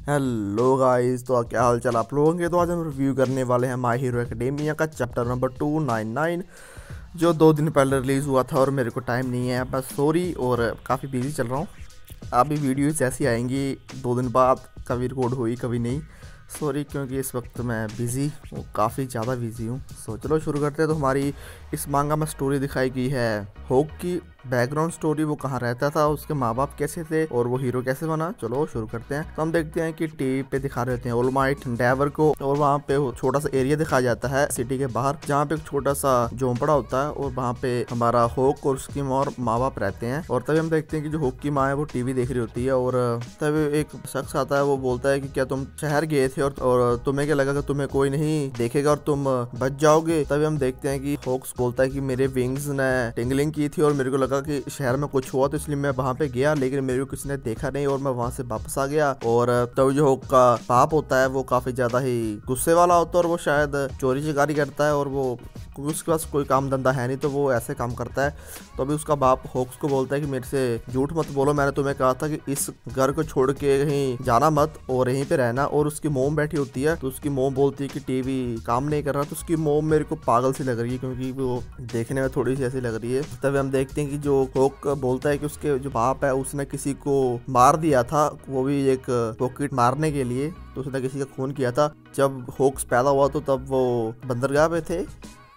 Hello guys, तो क्या हाल चाल आप लोगों के। तो आज हम रिव्यू करने वाले हैं माय हीरो एकेडेमिया का चैप्टर नंबर 299 जो 2 दिन पहले रिलीज़ हुआ था और मेरे को टाइम नहीं है, बस सॉरी और काफ़ी बिजी चल रहा हूँ। अभी वीडियोस ऐसी आएंगी 2 दिन बाद, कभी रिकॉर्ड हुई कभी नहीं। सॉरी, क्योंकि इस वक्त मैं बिज़ी हूँ, काफ़ी ज़्यादा बिज़ी हूँ। सो चलो शुरू करते हैं। तो हमारी इस मांगा में स्टोरी दिखाई गई है होक की बैकग्राउंड स्टोरी, वो कहाँ रहता था, उसके माँ बाप कैसे थे और वो हीरो कैसे बना। चलो शुरू करते हैं। तो हम देखते हैं कि टीवी पे दिखा रहे होते हैं ऑलमाइट एंडेवर को, और वहाँ पे छोटा सा एरिया दिखाया जाता है सिटी के बाहर, जहाँ पे एक छोटा सा झोंपड़ा होता है और वहाँ पे हमारा होक और उसकी माँ बाप रहते हैं। और तभी हम देखते हैं कि जो होक की माँ है वो टीवी देख रही होती है, और तभी एक शख्स आता है, वो बोलता है कि क्या तुम शहर गए थे और तुम्हें क्या लगा कि तुम्हें कोई नहीं देखेगा और तुम बच जाओगे। तभी हम देखते हैं कि होक्स बोलता है कि मेरे विंग्स ने टिंगलिंग की थी और मेरे को लगा कि शहर में कुछ हुआ, तो इसलिए मैं वहां पे गया, लेकिन मेरे को किसी ने देखा नहीं और मैं वहां से वापस आ गया। और तब जो होक का बाप होता है वो काफी ज्यादा ही गुस्से वाला होता है और वो शायद चोरी चिकारी करता है, और वो उसके पास कोई काम धंधा है नहीं तो वो ऐसे काम करता है। तो अभी उसका बाप होक्स को बोलता है कि मेरे से झूठ मत बोलो, मैंने तुम्हें कहा था कि इस घर को छोड़ के कहीं जाना मत और यहीं पे रहना। और उसकी मोम बैठी होती है, तो उसकी मोम बोलती है कि टीवी काम नहीं कर रहा। तो उसकी मोम मेरे को पागल सी लग रही है, क्योंकि वो देखने में थोड़ी सी ऐसी लग रही है। तभी हम देखते हैं कि जो होक बोलता है कि उसके जो बाप है उसने किसी को मार दिया था, वो भी एक पॉकेट मारने के लिए, तो उसने किसी का खून किया था। जब होक्स पैदा हुआ तो तब वो बंदरगाह पे थे,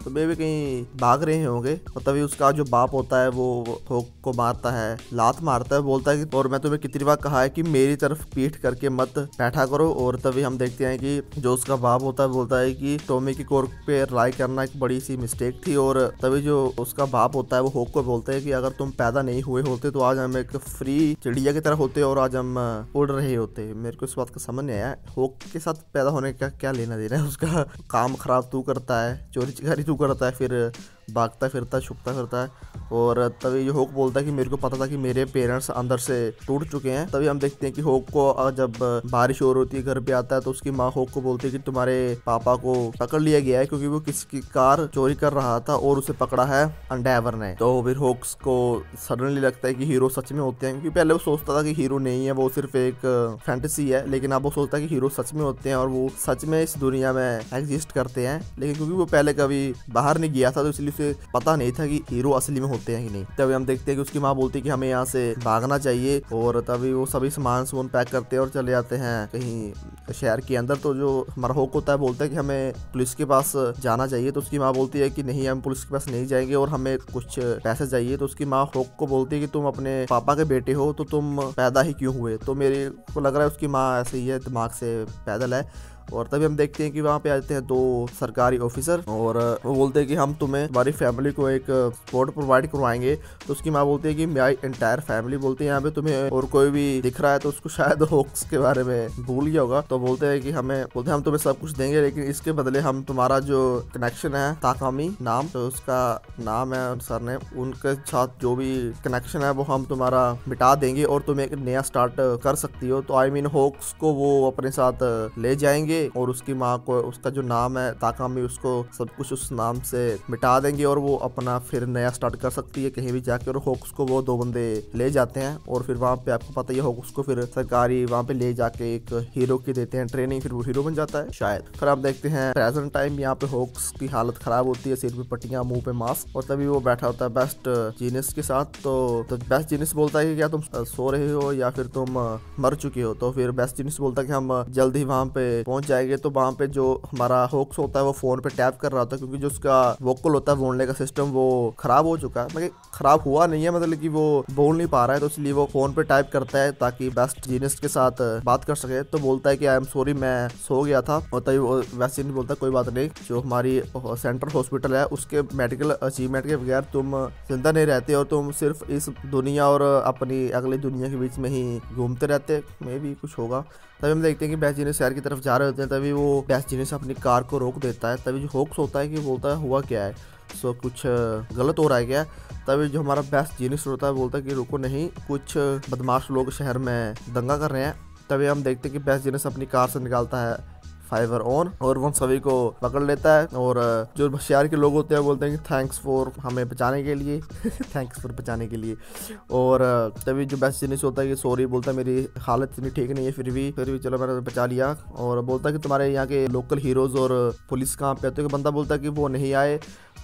तो वे भी कहीं भाग रहे होंगे। और तभी उसका जो बाप होता है वो होक को मारता है, लात मारता है, बोलता है कि और मैं तुम्हें कितनी बार कहा है कि मेरी तरफ पीठ करके मत बैठा करो। और तभी हम देखते हैं कि जो उसका बाप होता है बोलता है कि टॉमी की कोर्ट पे रिलाई करना एक बड़ी सी मिस्टेक थी। और तभी जो उसका बाप होता है वो होक को बोलता है कि अगर तुम पैदा नहीं हुए होते तो आज हम एक फ्री चिड़िया की तरह होते और आज हम उड़ रहे होते। मेरे को इस बात का समझ नहीं आया, होक के साथ पैदा होने का क्या लेना देना है। उसका काम खराब तू करता है, चोरी चिकारी तू करता है, फिर भागता फिरता छुपता फिरता है। और तभी जो होक बोलता है कि मेरे को पता था कि मेरे पेरेंट्स अंदर से टूट चुके हैं। तभी हम देखते हैं कि होक को जब बारिश हो रही होती है घर पे आता है, तो उसकी माँ होक को बोलती है कि तुम्हारे पापा को पकड़ लिया गया है, क्योंकि वो किसी की कार चोरी कर रहा था और उसे पकड़ा है एंडेवर ने। तो फिर होक्स को सडनली लगता है कि हीरो सच में होते हैं, क्योंकि पहले वो सोचता था कि हीरो नहीं है, वो सिर्फ एक फैंटेसी है, लेकिन अब वो सोचता है कि हीरो सच में होते हैं और वो सच में इस दुनिया में एग्जिस्ट करते हैं। लेकिन क्योंकि वो पहले कभी बाहर नहीं गया था तो इसलिए उसे पता नहीं था कि हीरो असली में होते हैं कि नहीं। तभी हम देखते हैं कि उसकी माँ बोलती है कि हमें यहाँ से भागना चाहिए, और तभी वो सभी सामान पैक करते हैं और चले जाते हैं कहीं शहर के अंदर। तो जो हमारा होक होता है बोलता है कि हमें पुलिस के पास जाना चाहिए, तो उसकी माँ बोलती है कि नहीं, हम पुलिस के पास नहीं जाएंगे और हमें कुछ पैसे चाहिए। तो उसकी माँ होक को बोलती है कि तुम अपने पापा के बेटे हो तो तुम पैदा ही क्यों हुए। तो मेरे को लग रहा है उसकी माँ ऐसे ही है, दिमाग से पैदल है। और तभी हम देखते हैं कि वहाँ पे आते हैं 2 सरकारी ऑफिसर, और वो बोलते हैं कि हम तुम्हें हमारी फैमिली को एक स्पॉट प्रोवाइड करवाएंगे। तो उसकी माँ बोलती है कि माई एंटायर फैमिली, बोलते हैं यहाँ पे तुम्हें और कोई भी दिख रहा है, तो उसको शायद होक्स के बारे में भूल गया होगा। तो बोलते हैं कि बोलते हैं हम तुम्हें सब कुछ देंगे, लेकिन इसके बदले हम तुम्हारा जो कनेक्शन है ताकामी नाम, तो उसका नाम है सर ने, उनके साथ जो भी कनेक्शन है वो हम तुम्हारा मिटा देंगे और तुम एक नया स्टार्ट कर सकती हो। तो आई मीन होक्स को वो अपने साथ ले जाएंगे और उसकी माँ को उसका जो नाम है ताकामी, उसको सब कुछ उस नाम से मिटा देंगे और वो अपना फिर नया स्टार्ट कर सकती है कहीं भी जाके। और होक्स को वो 2 बंदे ले जाते हैं और फिर वहाँ पे आपको पता ही है होक्स को फिर सरकारी वहाँ पे ले जाके एक हीरो की देते हैं ट्रेनिंग, फिर वो हीरो बन जाता है शायद। फिर आप देखते हैं प्रेजेंट टाइम, यहाँ पे होक्स की हालत खराब होती है, सिर पे पट्टियां, मुंह पे मास्क, और तभी वो बैठा होता है बेस्ट जीनियस के साथ। तो बेस्ट जीनियस बोलता है कि क्या तुम सो रहे हो या फिर तुम मर चुके हो। तो फिर बेस्ट जीनियस बोलता है कि हम जल्द ही वहाँ पे पहुंच जाएंगे। तो वहाँ पे जो हमारा होक्स होता है वो फोन पे टैप कर रहा था, क्योंकि जो उसका वोकल होता है बोलने का सिस्टम वो खराब हो चुका है। मतलब खराब हुआ नहीं है, मतलब कि वो बोल नहीं पा रहा है, तो इसलिए वो फोन पे टाइप करता है ताकि बेस्ट जीनियस के साथ बात कर सके। तो बोलता है कि आई एम सॉरी, मैं सो गया था। और तभी वैसे नहीं बोलता कोई बात नहीं, जो हमारी सेंट्रल हॉस्पिटल है उसके मेडिकल अचीवमेंट के बगैर तुम जिंदा नहीं रहते और तुम सिर्फ इस दुनिया और अपनी अगली दुनिया के बीच में ही घूमते रहते। मे भी कुछ होगा। तभी हम देखते हैं कि बेस्ट जीनियस शहर की तरफ जा रहे होते हैं, तभी वो बेस्ट जीनियस अपनी कार को रोक देता है। तभी जो होक्स होता है कि बोलता है हुआ क्या है, सो कुछ गलत हो रहा है क्या। तभी जो हमारा बेस्ट जीनियस होता है बोलता है कि रुको नहीं, कुछ बदमाश लोग शहर में दंगा कर रहे हैं। तभी हम देखते हैं कि बेस्ट जीनियस अपनी कार से निकालता है फाइवर ऑन, और वो सभी को पकड़ लेता है। और जो होशियार के लोग होते हैं बोलते हैं कि थैंक्स फॉर हमें बचाने के लिए थैंक्स फॉर बचाने के लिए। और तभी जो बेस्ट जीनियस होता है कि सॉरी बोलता है, मेरी हालत इतनी ठीक नहीं है, फिर भी चलो मैंने बचा लिया। और बोलता है कि तुम्हारे यहाँ के लोकल हीरोज और पुलिस कहाँ पे आते हैं। बंदा बोलता है कि वो नहीं आए,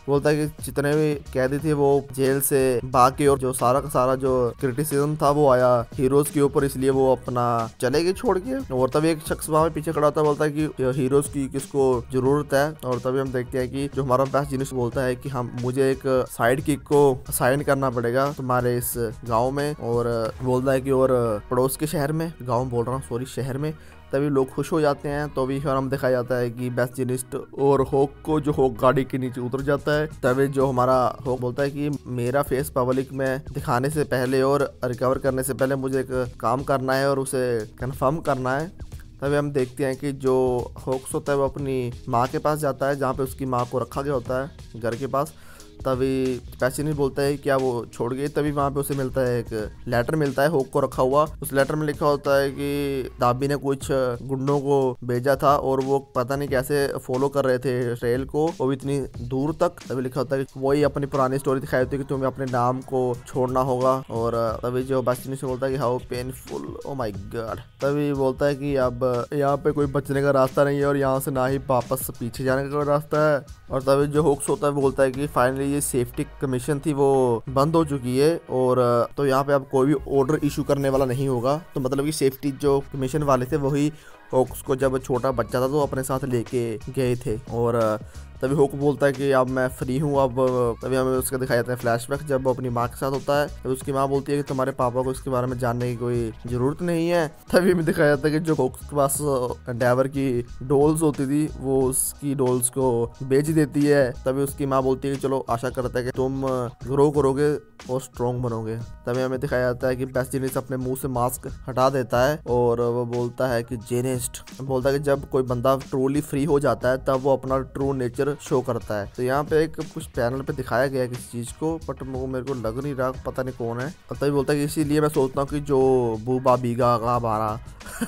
बोलता है कि जितने भी कैदी थे वो जेल से भाग के, और जो सारा का सारा जो क्रिटिसिज्म था वो आया हीरोज के ऊपर, इसलिए वो अपना चले गए छोड़ के। और तभी एक शख्स वहां पीछे खड़ा होता है, बोलता है कि हीरोज की किसको जरूरत है। और तभी हम देखते हैं कि जो हमारा बेस्ट जीनियस बोलता है कि हम मुझे एक साइड किक को साइन करना पड़ेगा तुम्हारे इस गाँव में। और बोलता है कि और पड़ोस के शहर में, गाँव बोल रहा हूँ सॉरी, शहर में। तभी लोग खुश हो जाते हैं। तो भी फिर हम दिखाया जाता है कि बेस्ट जीनियस और होक को, जो होक गाड़ी के नीचे उतर जाता है। तभी जो हमारा होक बोलता है कि मेरा फेस पब्लिक में दिखाने से पहले और रिकवर करने से पहले मुझे एक काम करना है और उसे कंफर्म करना है। तभी हम देखते हैं कि जो होक्स होता है वो अपनी माँ के पास जाता है, जहाँ पे उसकी माँ को रखा गया होता है घर के पास। तभी पैसे नहीं बोलता है क्या वो छोड़ गई। तभी वहाँ पे उसे मिलता है एक लेटर मिलता है होक को रखा हुआ। उस लेटर में लिखा होता है कि दाबी ने कुछ गुंडों को भेजा था और वो पता नहीं कैसे फॉलो कर रहे थे ट्रेल को, वो भी इतनी दूर तक। तभी लिखा होता है कि वही अपनी पुरानी स्टोरी दिखाई होती है कि तुम्हें अपने नाम को छोड़ना होगा। और तभी जो बास्टिनी से बोलता है कि how painful, oh my God. तभी बोलता है कि अब यहाँ पे कोई बचने का रास्ता नहीं है और यहाँ से ना ही वापस पीछे जाने का रास्ता है। और तभी जो होक्स होता है बोलता है कि फाइनली ये सेफ्टी कमीशन थी वो बंद हो चुकी है, और तो यहाँ पे अब कोई भी ऑर्डर इशू करने वाला नहीं होगा। तो मतलब कि सेफ्टी जो कमीशन वाले थे वही होक्स को जब छोटा बच्चा था तो अपने साथ लेके गए थे। और तभी होक बोलता है कि अब मैं फ्री हूँ अब। तभी हमें उसका दिखाया जाता है फ्लैशबैक जब वो अपनी माँ के साथ होता है। तभी उसकी माँ बोलती है कि तुम्हारे पापा को इसके बारे में जानने की कोई जरूरत नहीं है। तभी हमें दिखाया जाता है कि जो होक्स के पास एंडेवर की डॉल्स होती थी वो उसकी डॉल्स को बेच देती है। तभी उसकी माँ बोलती है कि चलो आशा करता है कि तुम ग्रो करोगे और स्ट्रॉन्ग बनोगे। तभी हमें दिखाया जाता है कि बेस्ट जीनियस अपने मुंह से मास्क हटा देता है और वो बोलता है कि जेनिस्ट, बोलता है कि जब कोई बंदा ट्रूली फ्री हो जाता है तब वो अपना ट्रू नेचर शो करता है। तो यहाँ पे एक कुछ पैनल पे दिखाया गया है किसी चीज को, बट वो मेरे को लग नहीं रहा, पता नहीं कौन है। और तभी बोलता है कि इसीलिए मैं सोचता हूँ कि जो बूबा बीगा का बारा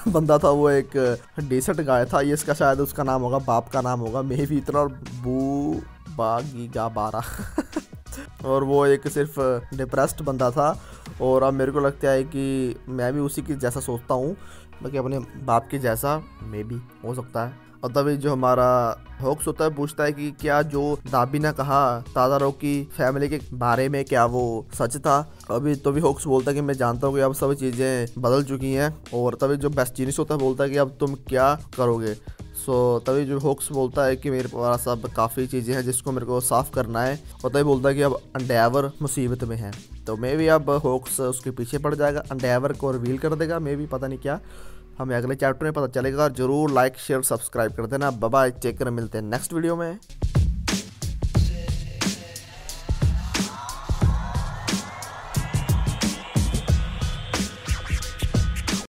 बंदा था वो एक डेसर्ट गाय था, ये इसका शायद उसका नाम होगा, बाप का नाम होगा मे भी इतना, बूबा गीगा बारा और वो एक सिर्फ डिप्रेस्ड बंदा था। और अब मेरे को लगता है कि मैं भी उसी के जैसा सोचता हूँ, बाकी अपने बाप के जैसा मे भी हो सकता है। और तभी जो हमारा होक्स होता है पूछता है कि क्या जो दाबी ने कहा तादारो की फैमिली के बारे में क्या वो सच था। अभी तो भी होक्स बोलता है कि मैं जानता हूँ कि अब सब चीज़ें बदल चुकी हैं। और तभी जो बेस्ट जीनियस होता है बोलता है कि अब तुम क्या करोगे। तभी जो होक्स बोलता है कि मेरे पास अब काफ़ी चीज़ें हैं जिसको मेरे को साफ़ करना है। और तभी बोलता है कि अब एंडेवर मुसीबत में है। तो मे भी अब होक्स उसके पीछे पड़ जाएगा, एंडेवर को रिवील कर देगा, मे भी पता नहीं क्या, हमें अगले चैप्टर में पता चलेगा। जरूर लाइक शेयर सब्सक्राइब कर देना। बाय बाय, टेक केयर, मिलते हैं नेक्स्ट वीडियो में।